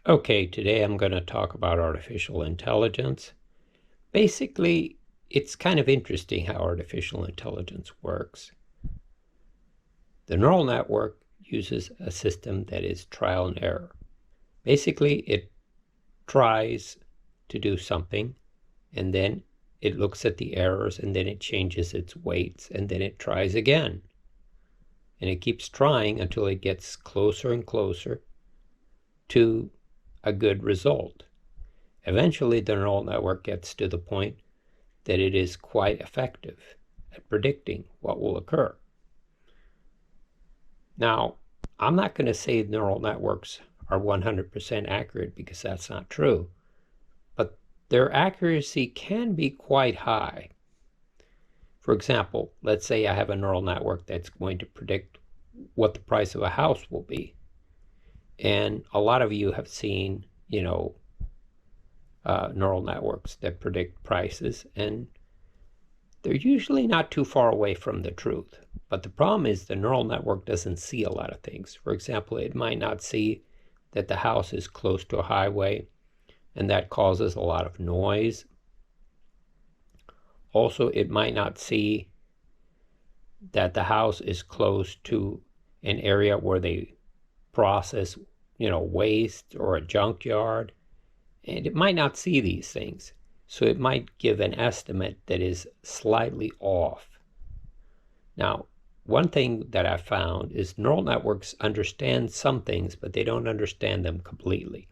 Okay, today I'm going to talk about artificial intelligence. Basically, it's kind of interesting how artificial intelligence works. The neural network uses a system that is trial and error. Basically, it tries to do something, and then it looks at the errors, and then it changes its weights, and then it tries again. And it keeps trying until it gets closer and closer to a good result. Eventually, the neural network gets to the point that it is quite effective at predicting what will occur. Now, I'm not going to say neural networks are 100% accurate because that's not true, but their accuracy can be quite high. For example, let's say I have a neural network that's going to predict what the price of a house will be. And a lot of you have seen, neural networks that predict prices, and they're usually not too far away from the truth. But the problem is the neural network doesn't see a lot of things. For example, it might not see that the house is close to a highway, and that causes a lot of noise. Also, it might not see that the house is close to an area where they process, waste, or a junkyard. And it might not see these things. So it might give an estimate that is slightly off. Now, one thing that I've found is neural networks understand some things, but they don't understand them completely.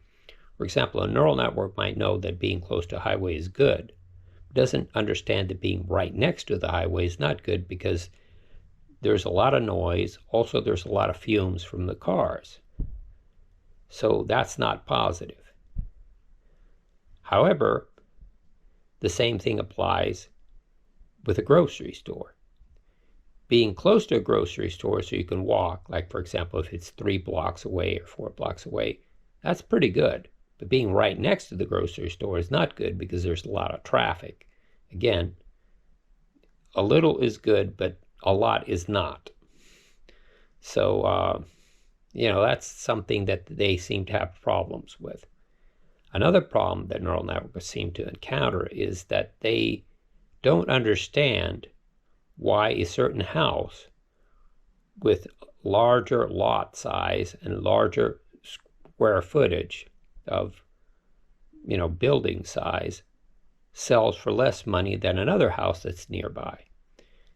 For example, a neural network might know that being close to a highway is good, but doesn't understand that being right next to the highway is not good because there's a lot of noise. Also, there's a lot of fumes from the cars. So that's not positive. However, the same thing applies with a grocery store. Being close to a grocery store so you can walk, like for example, if it's 3 blocks away or 4 blocks away, that's pretty good. But being right next to the grocery store is not good because there's a lot of traffic. Again, a little is good, but a lot is not. So, that's something that they seem to have problems with. Another problem that neural networks seem to encounter is that they don't understand why a certain house with larger lot size and larger square footage of, building size sells for less money than another house that's nearby.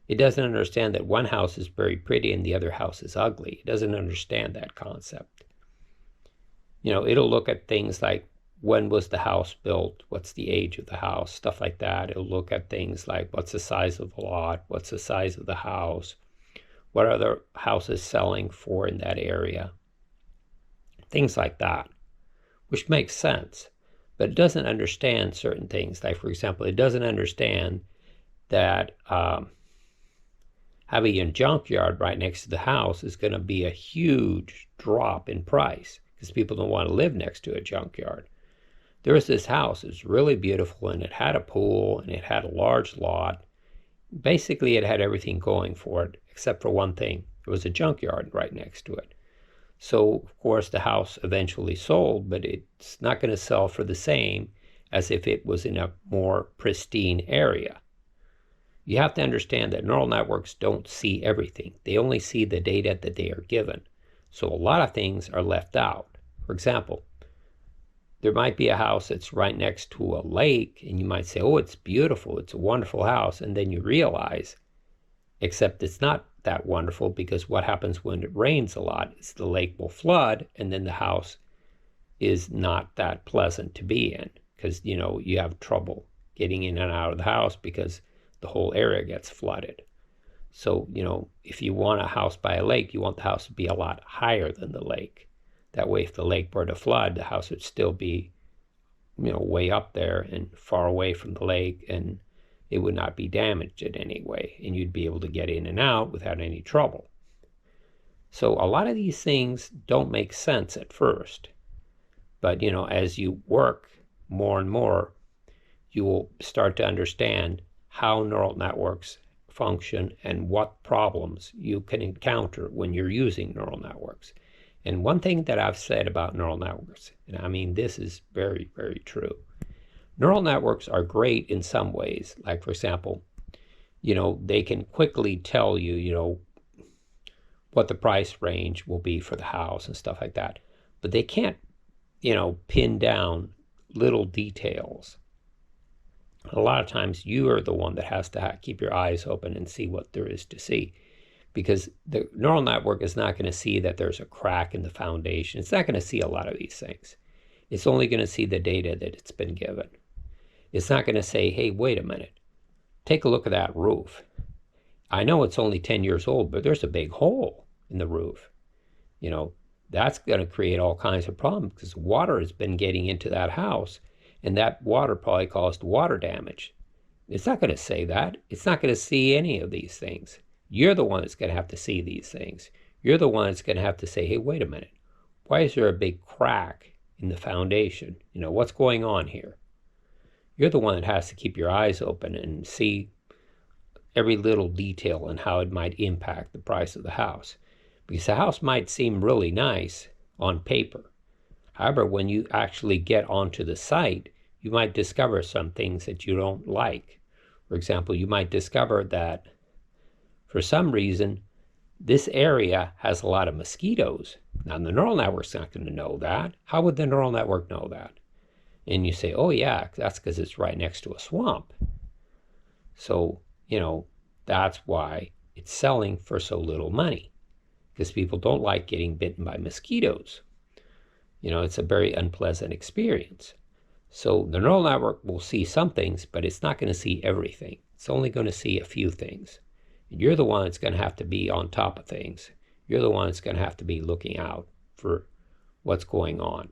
It doesn't understand that one house is very pretty and the other house is ugly. It doesn't understand that concept. It'll look at things like, when was the house built? What's the age of the house? Stuff like that. It'll look at things like, what's the size of the lot? What's the size of the house? What are the houses selling for in that area? Things like that, which makes sense. But it doesn't understand certain things. Like, for example, it doesn't understand that having a junkyard right next to the house is going to be a huge drop in price because people don't want to live next to a junkyard. There was this house. It was really beautiful, and it had a pool, and it had a large lot. Basically, it had everything going for it, except for one thing. There was a junkyard right next to it. So, of course, the house eventually sold, but it's not going to sell for the same as if it was in a more pristine area. You have to understand that neural networks don't see everything. They only see the data that they are given. So a lot of things are left out. For example, there might be a house that's right next to a lake, and you might say, oh, it's beautiful, it's a wonderful house. And then you realize, except it's not that wonderful, because what happens when it rains a lot is the lake will flood, and then the house is not that pleasant to be in, because, you have trouble getting in and out of the house because the whole area gets flooded. So, if you want a house by a lake, you want the house to be a lot higher than the lake. That way, if the lake were to flood, the house would still be, way up there and far away from the lake, and it would not be damaged in any way, and you'd be able to get in and out without any trouble. So a lot of these things don't make sense at first, but, as you work more and more, you will start to understand how neural networks function and what problems you can encounter when you're using neural networks. And one thing that I've said about neural networks, and I mean, this is very, very true. Neural networks are great in some ways. Like, for example, they can quickly tell you, what the price range will be for the house and stuff like that. But they can't, pin down little details. A lot of times you are the one that has to keep your eyes open and see what there is to see, because the neural network is not going to see that there's a crack in the foundation. It's not going to see a lot of these things. It's only going to see the data that it's been given. It's not going to say, hey, wait a minute, take a look at that roof. I know it's only 10 years old, but there's a big hole in the roof. That's going to create all kinds of problems because water has been getting into that house, and that water probably caused water damage. It's not going to say that. It's not going to see any of these things. You're the one that's going to have to see these things. You're the one that's going to have to say, hey, wait a minute. Why is there a big crack in the foundation? What's going on here? You're the one that has to keep your eyes open and see every little detail and how it might impact the price of the house. Because the house might seem really nice on paper. However, when you actually get onto the site, you might discover some things that you don't like. For example, you might discover that for some reason, this area has a lot of mosquitoes. Now, the neural network's not going to know that. How would the neural network know that? And you say, oh yeah, that's because it's right next to a swamp. So, that's why it's selling for so little money, because people don't like getting bitten by mosquitoes. It's a very unpleasant experience. So the neural network will see some things, but it's not going to see everything. It's only going to see a few things. And you're the one that's going to have to be on top of things. You're the one that's going to have to be looking out for what's going on.